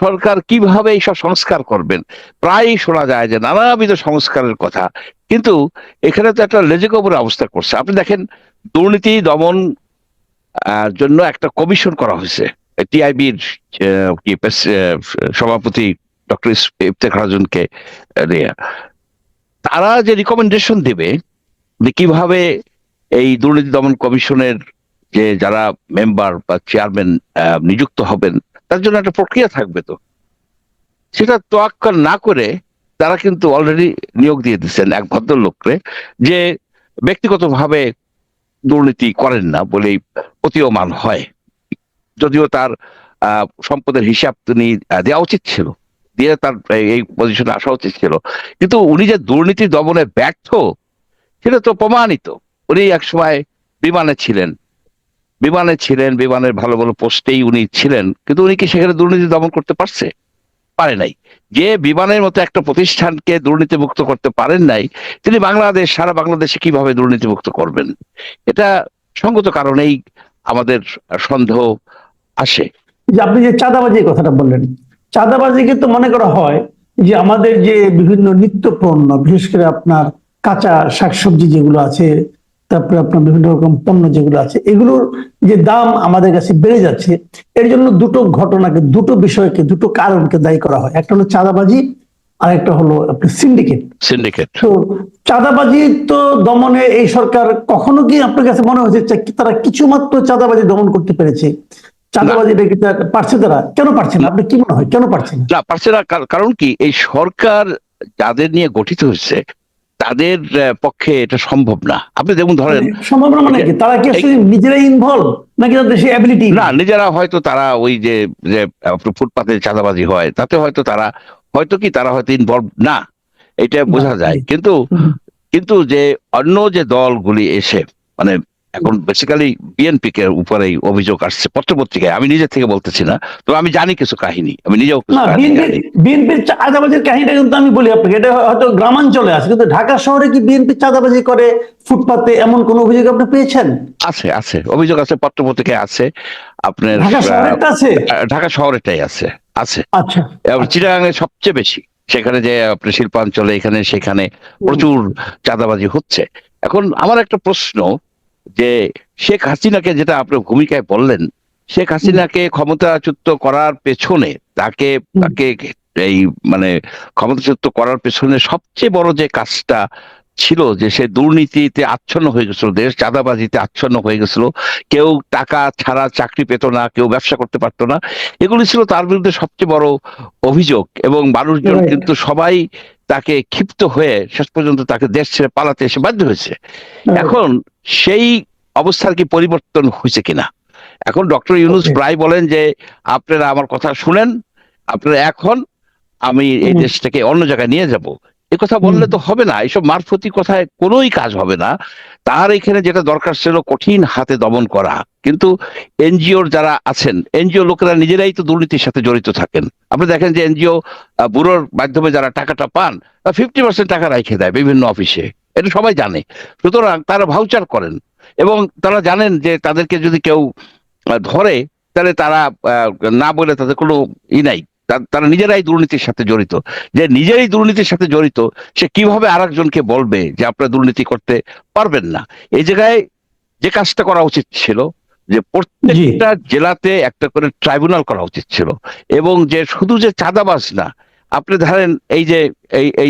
সরকার কিভাবে এইসব সংস্কার করবেন। প্রায়ই শোনা যায় যে নানাবিধ সংস্কারের কথা, কিন্তু এখানে তো একটা লেজেগোবরে অবস্থা করছে। আপনি দেখেন, দুর্নীতি দমন জন্য একটা কমিশন করা হয়েছে, টিআইবির সভাপতি ডক্টর ইফতেখার আয়োজনকে নিয়ে। তারা যে রিকমেন্ডেশন দেবে যে কিভাবে এই দুর্নীতি দমন কমিশনের যে যারা মেম্বার বা চেয়ারম্যান নিযুক্ত হবেন, তার জন্য একটা প্রক্রিয়া থাকবে। তো সেটা তোয়াক্কা না করে তারা কিন্তু অলরেডি নিয়োগ দিয়ে দিচ্ছেন এক ভদ্রলোককে, যে ব্যক্তিগতভাবে দুর্নীতি করেন না বলেই প্রতীয়মান হয়। যদিও তার সম্পদের হিসাব তিনি দেওয়া উচিত ছিল, দিয়ে তার এই পজিশনে আসা উচিত ছিল, কিন্তু উনি যে দুর্নীতি দমনে ব্যর্থ সেটা তো প্রমাণিত। উনি এক সময় বিমানে ছিলেন, বিমানের ভালো ভালো পোস্টেই উনি ছিলেন, কিন্তু উনি কি সেখানে দুর্নীতি দমন করতে পারছে? পারে নাই। যে বিমানের মতো একটা প্রতিষ্ঠানকে দুর্নীতিমুক্ত করতে পারেন নাই, তিনি সারা বাংলাদেশে কিভাবে দুর্নীতিমুক্ত করবেন? এটা সঙ্গত কারণেই আমাদের সন্দেহ আসে। যে আপনি যে চাঁদাবাজির কথাটা বললেন, চাঁদাবাজি কিন্তু মনে করা হয় যে আমাদের যে বিভিন্ন নিত্য পণ্য, বিশেষ করে আপনার কাঁচা শাকসবজি যেগুলো আছে, তারপরে আপনার বিভিন্ন রকম পণ্য যেগুলো আছে, এগুলোর যে দাম আমাদের কাছে বেড়ে যাচ্ছে, এর জন্য দুটো বিষয়কে, দুটো কারণকে দায়ী করা হয়। একটা হলো চাঁদাবাজি, আর একটা হলো আপনার সিন্ডিকেট। তো চাঁদাবাজি তো দমনে এই সরকার কখনো কি আপনার কাছে মনে হয়েছে তারা কিছু মাত্র চাঁদাবাজি দমন করতে পেরেছে? চাঁদাবাজিটা কি পারছে? তারা কেন পারছে না? আপনি কি মনে হয় কেন পারছে না? না, পারছে না। কারণ কি, এই সরকার যাদের নিয়ে গঠিত হয়েছে তাদের পক্ষে এটা সম্ভব না। আপনি যেমন ধরেন, সম্ভব না মানে কি? তারা কি আসলে নিজেরাই ইনভলভ, নাকি তাদের সেই অ্যাবিলিটি না, নিজেরা হয়তো তারা ওই যে যে ফুটপাতে চাঁদাবাজি হয় তাতে হয়তো তারা হয়তো ইনভলভ না, এটা বোঝা যায়। কিন্তু কিন্তু যে অন্য যে দলগুলি এসে, মানে এখন বেসিক্যালি বিএনপি কে উপরেই অভিযোগ আসছে পত্রপত্রিকায়, আমি নিজে থেকে বলতেছি না, তো আমি জানি কিছু কাহিনী, আমি নিজেও কিছু কাহিনী জানি। বিএনপির চাঁদাবাজির কাহিনীটা কিন্তু আমি বলি আপনাকে, এটা হয়তো গ্রামাঞ্চলে আছে, কিন্তু ঢাকা শহরে কি বিএনপি চাঁদাবাজি করে ফুটপাতে, এমন কোন অভিযোগ আপনি পেয়েছেন? আছে, আছে, অভিযোগ আছে, পত্রপত্রিকায় আছে। আপনার ঢাকা শহরেরটা আছে? ঢাকা শহরেরটাই আছে, আছে। আচ্ছা, চিটাগাং এ সবচেয়ে বেশি, সেখানে যে আপনার শিল্পাঞ্চলে এখানে সেখানে প্রচুর চাঁদাবাজি হচ্ছে। এখন আমার একটা প্রশ্ন, যে শেখ হাসিনাকে, যেটা আপনার ভূমিকায় বললেন, শেখ হাসিনাকে ক্ষমতাচ্যুত করার পেছনে তাকে তাকে এই মানে ক্ষমতাচ্যুত করার পেছনে সবচেয়ে বড় যে কাজটা ছিল, যে সে দুর্নীতিতে আচ্ছন্ন হয়ে গেছিল, দেশ চাঁদাবাজিতে আচ্ছন্ন হয়ে গেছিল, কেউ টাকা ছাড়া চাকরি পেত না, কেউ ব্যবসা করতে পারতো না, এগুলি ছিল তার বিরুদ্ধে সবচেয়ে বড় অভিযোগ। এবং মানুষজন কিন্তু সবাই তাকে ক্ষিপ্ত হয়ে শেষ পর্যন্ত তাকে দেশ ছেড়ে পালাতে এসে বাধ্য হয়েছে। এখন সেই অবস্থার কি পরিবর্তন হয়েছে কিনা? এখন ডক্টর ইউনূস প্রায় বলেন যে আপনারা আমার কথা শুনেন, আপনারা এখন আমি এই দেশটাকে অন্য জায়গায় নিয়ে যাব। এ কথা বললে তো হবে না, এইসব মারফতি কথায় কোনোই কাজ হবে না। তার এখানে যেটা দরকার ছিল কঠিন হাতে দমন করা। কিন্তু এনজিওর যারা আছেন, এনজিও লোকেরা নিজেরাই তো দুর্নীতির সাথে জড়িত থাকেন। আপনি দেখেন যে এনজিও ব্যুরোর মাধ্যমে যারা টাকাটা পান, 50% টাকা রেখে দেয় বিভিন্ন অফিসে, এটা সবাই জানে। সুতরাং তারা ভাউচার করেন, এবং তারা জানেন যে তাদেরকে যদি কেউ ধরে, তাহলে তারা না বলে তাদের কোনো নাই, তারা নিজেরাই দুর্নীতির সাথে জড়িত। যে নিজেরাই দুর্নীতির সাথে জড়িত, সে কিভাবে আরেকজনকে বলবে যে আপনারা দুর্নীতি করতে পারবেন না? এই জায়গায় যে কাজটা করা উচিত ছিল, যে প্রত্যেকটা জেলাতে একটা করে ট্রাইব্যুনাল করা উচিত ছিল, এবং যে শুধু যে চাঁদাবাজ না, আপনি ধরেন এই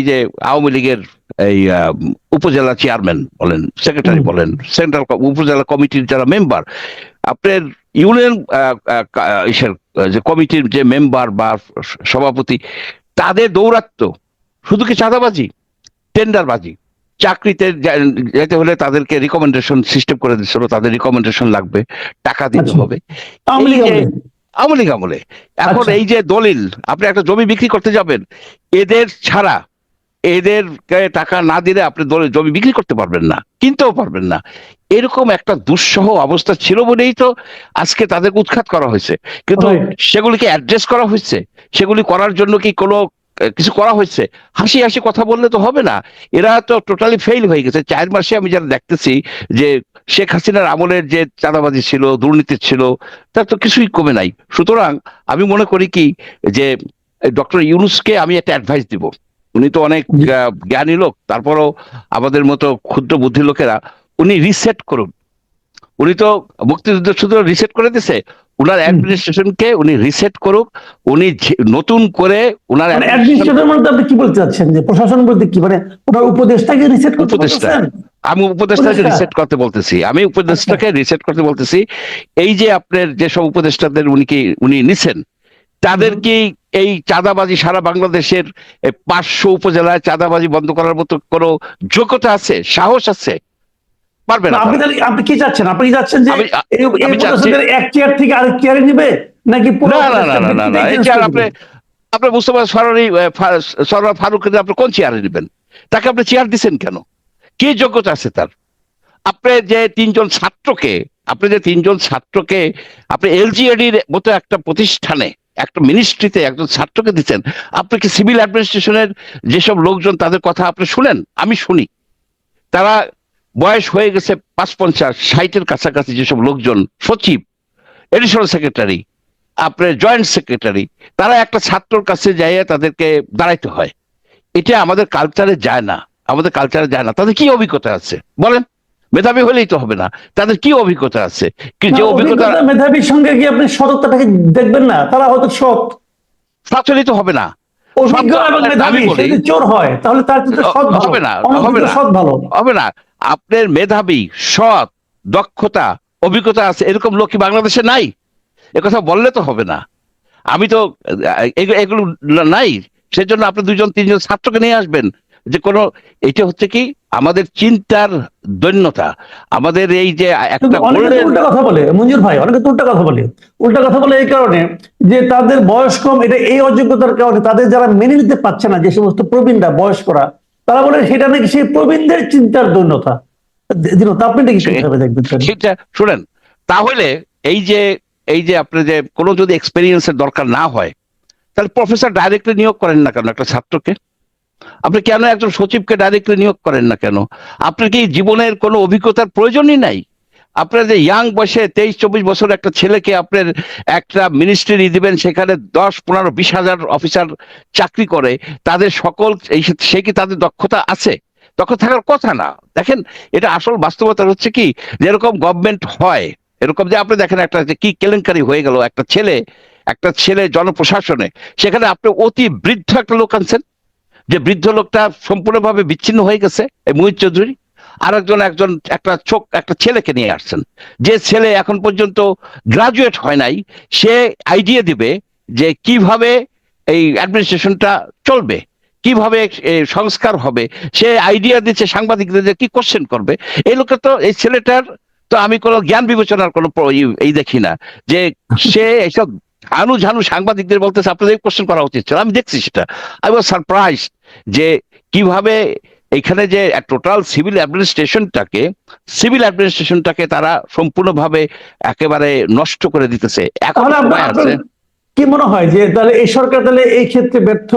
যে আওয়ামী লীগের এই উপজেলা চেয়ারম্যান বলেন, সেক্রেটারি বলেন, সেন্ট্রাল উপজেলা কমিটির যারা মেম্বার, আপনার ইউনিয়ন যে কমিটির যে মেম্বার বা সভাপতি, তাদের দৌরাত্ম্য শুধু কি চাঁদাবাজি, টেন্ডারবাজি? চাকরিতে যেতে হলে তাদেরকে রিকমেন্ডেশন সিস্টেম করে দিচ্ছিল, তাদের রিকমেন্ডেশন লাগবে, টাকা দিতে হবে। আওয়ামী লীগ আমলে। এখন এই যে দলিল, আপনি একটা জমি বিক্রি করতে যাবেন, এদের ছাড়া, এদেরকে টাকা না দিলে আপনি জমি বিক্রি করতে পারবেন না, কিনতেও পারবেন না। এরকম একটা দুঃসহ অবস্থা ছিল বলেই তো আজকে তাদের উৎখাত করা হয়েছে। কিন্তু সেগুলিকে অ্যাড্রেস করা হয়েছে? সেগুলি করার জন্য কি কোনো কিছু করা হয়েছে, হাসি হাসি কথা বললে তো হবে না। এরা তো টোটালি ফেল হয়ে গেছে। 4 মাসে আমি যারা দেখতেছি যে শেখ হাসিনার আমলের যে চাঁদাবাজি ছিল, দুর্নীতি ছিল, তার তো কিছুই কমে নাই। সুতরাং আমি মনে করি কি যে ডক্টর ইউনূসকে আমি একটা অ্যাডভাইস দিব। উনি তো অনেক জি। জ্ঞানী লোক, তারপরও আমাদের মতো ক্ষুদ্র বুদ্ধি লোকেরা, উনি রিসেট করুন। উনি তো মুক্তিযুদ্ধ শুধু রিসেট করে দিছে, উনার হুম। অ্যাডমিনিস্ট্রেশনকে উনি রিসেট করুক। উনি নতুন করে উনার মানে অ্যাডমিনিস্ট্রেশন, অ্যাডমিনিস্ট্রেটর মধ্যে আপনি কি বলতে চাচ্ছেন, যে প্রশাসন বলতে কি, মানে ওনার উপদেশটাকে রিসেট করতে উপদেষ্টা, বলতেছেন? আমি উপদেষ্টাকে উপদেশটা। রিসেট করতে বলতেছি, আমি আচ্ছা। উপদেষ্টাকে রিসেট করতে বলতেছি। এই যে আপনার যেসব উপদেষ্টাদের উনি নিছেন, তাদের হুম। কি এই চাঁদাবাজি সারা বাংলাদেশের 500 উপজেলায় চাঁদাবাজি বন্ধ করার মতো কোনো যোগ্যতা আছে, সাহস আছে? পারবে না, না আপনি তারা। তাহলে আপনি কি চাচ্ছেন? আপনি কি চাচ্ছেন যে আমি এই এই আমি চাচ্ছি, উপদেশদের এক চেয়ার থেকে আরেক চেয়ারে নিবে, নাকি পুরো না না না উপদেশটা না না না, ভিত্তিটাই এই চেঞ্জ চেয়ার করে আপনি, দিবে? আপনার মুস্তফা সরোয়ার ফারুক আপনি কোন চেয়ারে নেবেন? তাকে আপনি চেয়ার দিচ্ছেন কেন? কি যোগ্যতা আছে তার? আপনি যে তিনজন ছাত্রকে আপনি যে তিনজন ছাত্রকে আপনি এলজিএডির মতো একটা প্রতিষ্ঠানে, একটা মিনিস্ট্রিতে একজন ছাত্রকে দিচ্ছেন, আপনি কি সিভিল অ্যাডমিনিস্ট্রেশনের যেসব লোকজন তাদের কথা আপনি শুনেন? আমি শুনি। তারা বয়স হয়ে গেছে 55-60-এর কাছাকাছি, যেসব লোকজন সচিব, এডিশনাল সেক্রেটারি, আপনার জয়েন্ট সেক্রেটারি, তারা একটা ছাত্রর কাছে যাইয়ে তাদেরকে দাঁড়াইতে হয়। এটা আমাদের কালচারে যায় না, আমাদের কালচারে যায় না। তাদের কি অভিজ্ঞতা আছে বলেন? মেধাবী হলেই তো হবে না, তাদের কি অভিজ্ঞতা আছে? কি না, যে অভিজ্ঞতা, অভিজ্ঞতা মেধাবীর সঙ্গে কি আপনি সততাটাকে দেখবেন না? তারা হয়তো সৎ, সচলিত হবে না। সব অভিজ্ঞ তো এবং আমি মেধাবী, সে বলি, যদি চোর হয় তাহলে তার কিন্তু সৎ ভালো, হবে না, হবে অনভিজ্ঞ না, সৎ ভালো। হবে না। আপনার মেধাবী, সৎ, দক্ষতা, অভিজ্ঞতা আছে এরকম লোক কি বাংলাদেশে নাই? কথা বললে তো হবে না। আমি তো এগুলো নাই। সেজন্য আপনি 2-3জন ছাত্রকে নিয়ে আসবেন, যে কোনো, এটা হচ্ছে কি আমাদের চিন্তার দৈন্যতা, আমাদের এই যে কিন্তু একটা অনেকে তো গোল্ডেন। উল্টা কথা বলে মঞ্জুর ভাই, অনেকে তো উল্টা কথা বলে। উল্টা কথা বলে এই কারণে যে তাদের বয়স কম, এটা এই অযোগ্যতার কারণে তাদের যারা মেনে নিতে পারছে না, যে সমস্ত প্রবীণরা বয়স্করা, তারা বলে সেটা নাকি সেই প্রবীণদের চিন্তার দৈন্যতা। দিন তা আপনি এটা কি কিভাবে দেখবেন তাহলে? সেটা শুনেন, তাহলে এই যে আপনার যে কোনো যদি এক্সপেরিয়েন্সের দরকার না হয়, তাহলে প্রফেসর ডাইরেক্টলি নিয়োগ করেন না কেন একটা ছাত্রকে? আপনি কেন একজন সচিবকে ডাইরেক্টলি নিয়োগ করেন না কেন? আপনার কি জীবনের কোনো অভিজ্ঞতার প্রয়োজনই নাই? আপনার যে ইয়াং বয়সে 23-24 বছর একটা ছেলেকে আপনার একটা মিনিস্ট্রি দিবেন, সেখানে 10-15-20 হাজার অফিসার চাকরি করে, তাদের সকল সে কি তাদের দক্ষতা আছে? দক্ষতা থাকার কথা না। দেখেন, এটা আসল বাস্তবতা হচ্ছে কি, যেরকম গভর্নমেন্ট হয়, এরকম যে আপনি দেখেন একটা যে কি কেলেঙ্কারি হয়ে গেল, একটা ছেলে জনপ্রশাসনে, সেখানে আপনি অতি বৃদ্ধ একটা লোক আনছেন, যে বৃদ্ধ লোকটা সম্পূর্ণভাবে বিচ্ছিন্ন হয়ে গেছে, এই মুহিত চৌধুরী। একজন একটা ছেলেকে নিয়ে আসছেন, যে ছেলে এখন পর্যন্ত গ্রাজুয়েট হয় নাই। সে আইডিয়া দিবে যে কিভাবে এই অ্যাডমিনিস্ট্রেশনটা চলবে, কিভাবে সংস্কার হবে। সে আইডিয়া দিচ্ছে সাংবাদিকদের যে কি কোশ্চেন করবে। এই ছেলেটার তো আমি কোনো জ্ঞান বিবেচনার কোনো এই দেখি না, যে সে এইসব ঝানু ঝানু সাংবাদিকদের বলতেছে আপনাদের কোশ্চেন করা উচিত ছিল। আমি দেখছি সেটা, আই ওয়াজ সারপ্রাইজ যে কিভাবে এখানে যে টোটাল সিভিল অ্যাডমিনিস্ট্রেশনটাকে তারা সম্পূর্ণভাবে একেবারে নষ্ট করে দিতেছে। এখনো তাহলে সময় আপনার আছে। কি মনে হয় যে তাহলে এই সরকার তাহলে এই ক্ষেত্রে ব্যর্থ,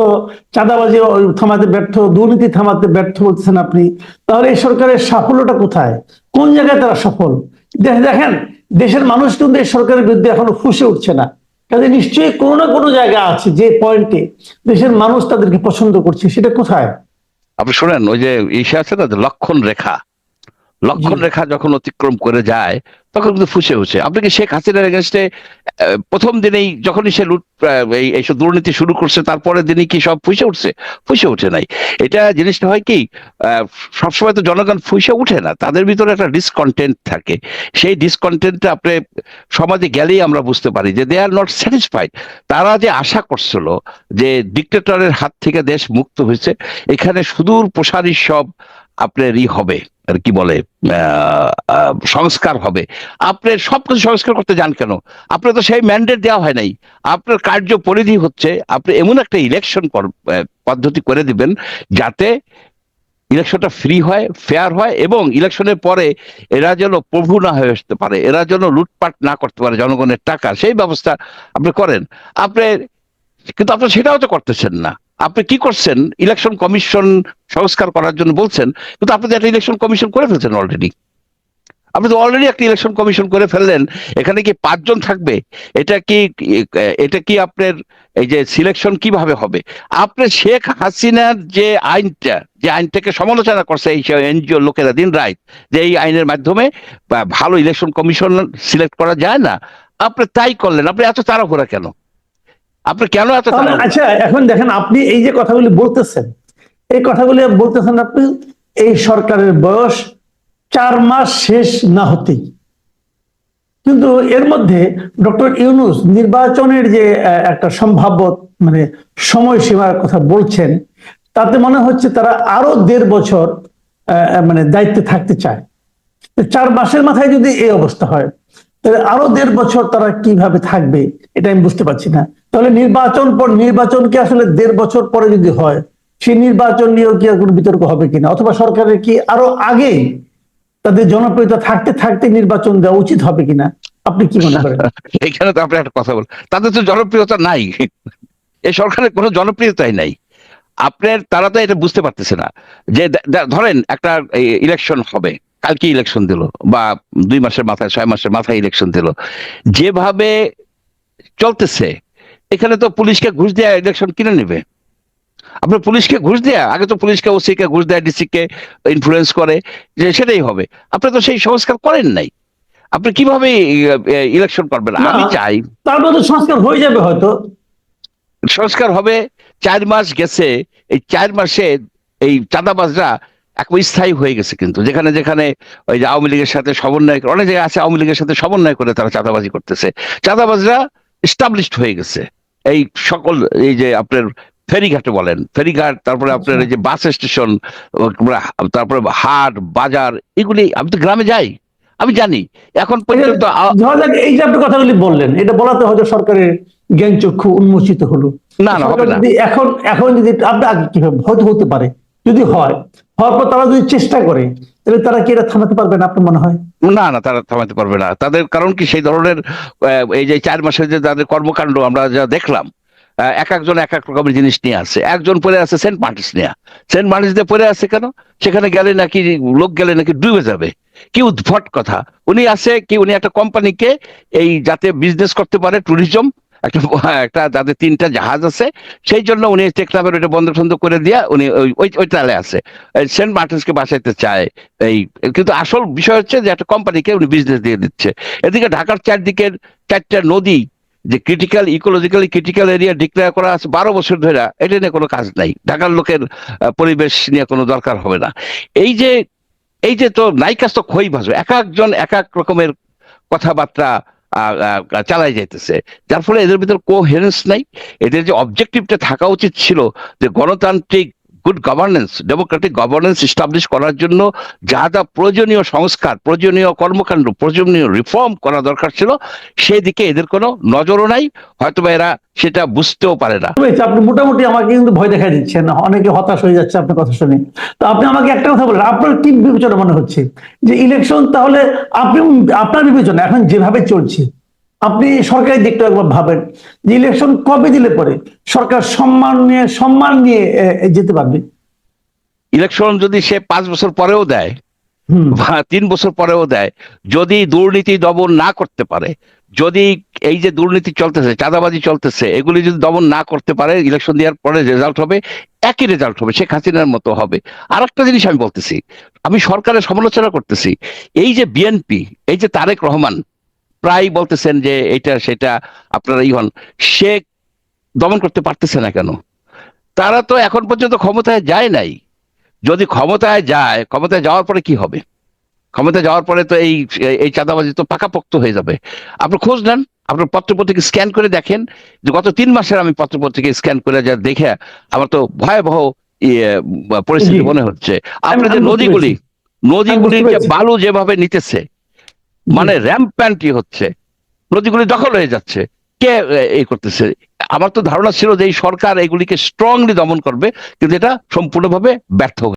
চাঁদাবাজি থামাতে ব্যর্থ, দুর্নীতি থামাতে ব্যর্থ বলছেন আপনি? তাহলে এই সরকারের সাফল্যটা কোথায়, কোন জায়গায় তারা সফল? দেখেন, দেশের মানুষ কিন্তু এই সরকারের বিরুদ্ধে এখনো ফুঁসে উঠছে না। কাজে নিশ্চয়ই কোনো না কোনো জায়গা আছে যে পয়েন্টে দেশের মানুষ তাদেরকে পছন্দ করছে, সেটা কোথায়? আপনি শোনেন, ওই যে ইসে আছে না, যে লক্ষণ রেখা, জি। লক্ষণ রেখা যখন অতিক্রম করে যায়, তখন কিন্তু ফুঁসে উঠছে। আপনি কি শেখ হাসিনার এগেনস্টে প্রথম দিনেই যখনই সে এইসব দুর্নীতি শুরু করছে, তারপরের দিনই কি সব ফুঁসে উঠছে? ফুঁসে উঠে নাই। এটা জিনিসটা হয় কি, সবসময় তো জনগণ ফুঁসে উঠে না, তাদের ভিতরে একটা ডিসকন্টেন্ট থাকে। সেই ডিসকন্টেন্টটা আপনি সমাজে গেলেই আমরা বুঝতে পারি যে দে আর নট স্যাটিসফাইড। তারা যে আশা করছিল যে ডিক্টেটরের হাত থেকে দেশ মুক্ত হয়েছে, এখানে সুদূর প্রসারী সব আপনার হবে, আর কি বলে, সংস্কার হবে। আপনি সবকিছু সংস্কার করতে যান কেন? আপনার তো সেই ম্যান্ডেট দেওয়া হয় নাই। আপনার কার্য পরিধি হচ্ছে আপনি এমন একটা ইলেকশন পদ্ধতি করে দিবেন, যাতে ইলেকশনটা ফ্রি হয়, ফেয়ার হয়, এবং ইলেকশনের পরে এরা যেন প্রভু না হয়ে আসতে পারে, এরা যেন লুটপাট না করতে পারে জনগণের টাকা, সেই ব্যবস্থা আপনি করেন। আপনি কিন্তু আপনি সেটাও তো করতেছেন না। আপনি কি করছেন? ইলেকশন কমিশন সংস্কার করার জন্য বলছেন, কিন্তু আপনি তো একটা ইলেকশন কমিশন করে ফেলছেন অলরেডি। আপনি তো অলরেডি একটা ইলেকশন কমিশন করে ফেললেন। এখানে কি 5 জন থাকবে? এটা কি এটা কি আপনার এই যে সিলেকশন কিভাবে হবে? আপনার শেখ হাসিনার যে আইনটা, যে আইনটাকে সমালোচনা করছে এই এনজিও লোকেরা দিন রাত, যে এই আইনের মাধ্যমে ভালো ইলেকশন কমিশন সিলেক্ট করা যায় না, আপনি তাই করলেন। আপনি এত তাড়াহুড়া কেন? আপনি কেন এত তাহলে তাড়াহুড়া? আচ্ছা, এখন দেখেন আপনি এই যে কথাগুলি বলতেছেন, এই কথাগুলি বলতেছেন আপনি এই সরকারের বয়স 4 মাস শেষ না হতেই, কিন্তু এর মধ্যে ডক্টর ইউনূস নির্বাচনের যে একটা সম্ভাব্য মানে সময়সীমার কথা বলছেন, তাতে মনে হচ্ছে তারা আরো 1.5 বছর মানে দায়িত্বে থাকতে চায়। 4 মাসের মাথায় যদি এই অবস্থা হয়, তাহলে আরো 1.5 বছর তারা কিভাবে থাকবে এটা আমি বুঝতে পারছি না। তাহলে নির্বাচন কি আসলে 1.5 বছর পরে যদি হয়, সেই নির্বাচন নিয়েও কি আর কোনো বিতর্ক হবে কিনা, অথবা সরকারের কি আরো আগে তাদের জনপ্রিয়তা থাকতে থাকতে নির্বাচন দেওয়া উচিত হবে কিনা, আপনি কি মনে করেন? এখানে তো আপনি একটা কথা বল, তাদের তো জনপ্রিয়তা নাই। এই সরকারের কোনো জনপ্রিয়তাই নাই। আপনার তারা তো এটা বুঝতে পারতেছে না যে ধরেন একটা ইলেকশন হবে, কালকে ইলেকশন দিল, বা 2 মাসের মাথায় 6 মাসের মাথায় ইলেকশন দিল, যেভাবে চলতেছে এখানে তো পুলিশকে ঘুষ দেয়া ইলেকশন কিনে নেবে। আপনার পুলিশকে ঘুষ দেয়া, আগে তো পুলিশকে ওসি কে ঘুষ দেয়, ডিসি কে ইনফ্লুয়েন্স করে যে সেটাই হবে। আপনি তো সেই সংস্কার করেন নাই। আপনি কিভাবে ইলেকশন করবেন? না, আমি চাই তার মধ্যে সংস্কার হয়ে যাবে হয়তো। সংস্কার হবে। 4 মাস গেছে, এই 4 মাসে এই চাঁদাবাজরা একবার স্থায়ী হয়ে গেছে, কিন্তু যেখানে যেখানে ওই যে আওয়ামী লীগের সাথে সমন্বয়, অনেক জায়গায় আছে আওয়ামী লীগের সাথে সমন্বয় করে তারা চাঁদাবাজি করতেছে, চাঁদাবাজরা এস্টাবলিশড হয়ে গেছে। এই সকল এই যে আপনার ফেরিঘাটে বলেন, ফেরিঘাট, তারপরে আপনার এই যে বাস স্টেশন, তারপরে হাট বাজার, এগুলি আমি তো গ্রামে যাই, আমি জানি এখন এই যে পর্যন্ত ধরা যাক, এই যে আপনি কথাগুলি বললেন, এটা বলাতে হয়তো সরকারের জ্ঞান চক্ষু উন্মোচিত হলো। না না সরকার হবে না। যদি এখন এখন যদি আপনি আগে কিভাবে হয়তো হতে পারে, যদি হয়, হওয়ার পর তারা যদি চেষ্টা করে, তাহলে তারা কি এটা থামাতে পারবে না আপনার মনে হয়? না না, তারা থামাতে পারবে না। তাদের কারণ কি, সেই ধরনের এই যে 4 মাসের যে তাদের কর্মকাণ্ড আমরা যা দেখলাম, এক একজন এক এক রকমের জিনিস নিয়ে আসছে। একজন পরে আছে সেন্ট মার্টিস নিয়ে, সেন্ট মার্টিস দিয়ে পরে আছে কেন? সেখানে গেলে নাকি, লোক গেলে নাকি ডুবে যাবে। কি উদ্ভট কথা! উনি আছে কি, উনি একটা কোম্পানিকে এই যাতে বিজনেস করতে পারে, ট্যুরিজম, একটা একটা যাদের 3টা জাহাজ আছে, সেই জন্য উনি টেকনাফের ওইটা বন্ধ বন্ধ করে দিয়া উনি ওই টালে আছে, সেন্ট মার্টিনসকে বাঁচাইতে চায়। এই কিন্তু আসল বিষয় হচ্ছে যে একটা কোম্পানিকে উনি বিজনেস দিয়ে দিচ্ছে। এদিকে ঢাকার চারদিকের 4টা নদী যে critical, ecologically critical area declare করা আছে 12 বছর ধরে, এটা নিয়ে কোনো কাজ নাই। ঢাকার লোকের পরিবেশ নিয়ে কোনো দরকার হবে না। এই যে তো নায়িকা তো খই ভাজো, এক একজন এক এক রকমের কথাবার্তা চালাই যাইতেছে, যার ফলে এদের ভিতর কোহেরেন্স নাই। এদের যে অবজেক্টিভটা থাকা উচিত ছিল, যে গণতান্ত্রিক good governance, Democratic governance establish করার জন্য যা যা প্রয়োজনীয় সংস্কার, প্রয়োজনীয় কর্মকাণ্ড, প্রয়োজনীয় রিফর্ম করা দরকার ছিল, সেদিকে এদের কোনো নজরও নাই। হয়তোবা এরা সেটা বুঝতেও পারে না। হয়েছে, আপনি মোটামুটি আমাকে কিন্তু ভয় দেখা দিচ্ছেন, অনেকে হতাশ হয়ে যাচ্ছে আপনার কথা শুনে। তো আপনি আমাকে একটা কথা বলেন, আপনার কি বিবেচনা মনে হচ্ছে যে ইলেকশন তাহলে, আপনি আপনার বিবেচনা এখন যেভাবে চলছে, আপনি সরকারি দিকটা একবার ভাবেন যে ইলেকশন কবে দিলে পরে সরকার সম্মান নিয়ে যেতে পারবে? ইলেকশন যদি সে 5 বছর পরেও দেয় হুম। বা 3 বছর পরেও দেয়, যদি দুর্নীতি দমন না করতে পারে, যদি এই যে দুর্নীতি চলতেছে, চাঁদাবাজি চলতেছে, এগুলি যদি দমন না করতে পারে, ইলেকশন দেওয়ার পরে রেজাল্ট হবে একই রেজাল্ট হবে, শেখ হাসিনার মতো হবে। আর একটা জিনিস আমি বলতেছি, আমি সরকারের সমালোচনা করতেছি, এই যে বিএনপি, এই যে তারেক রহমান প্রায় বলতেছেন যে এটা সেটা আপনারা হন, সে দমন করতে পারতেছে না কেন? তারা তো এখন পর্যন্ত ক্ষমতায় যায় নাই। যদি ক্ষমতায় যায়, ক্ষমতায় যাওয়ার পরে কি হবে? ক্ষমতায় যাওয়ার পরে তো এই এই চাঁদাবাজি তো পাকাপোক্ত হয়ে যাবে। আপনি খোঁজ নেন, আপনার পত্রপত্রিকা স্ক্যান করে দেখেন, যে গত 3 মাসের আমি পত্রপত্রিকা স্ক্যান করে যা দেখে আমার তো ভয়াবহ ইয়ে, জি, পরিস্থিতি মনে হচ্ছে। আমি আপনার যে আমি বুঝতে পেরেছি। আমি বুঝতে নদীগুলির যে পেরেছি। বালু যেভাবে নিতেছে, জি। মানে র্যাম্প্যান্টই হচ্ছে, নদীগুলি দখল হয়ে যাচ্ছে। কে এই করতেছে? আমার তো ধারণা ছিল যে এই সরকার এগুলিকে স্ট্রংলি দমন করবে, কিন্তু এটা সম্পূর্ণভাবে ব্যর্থ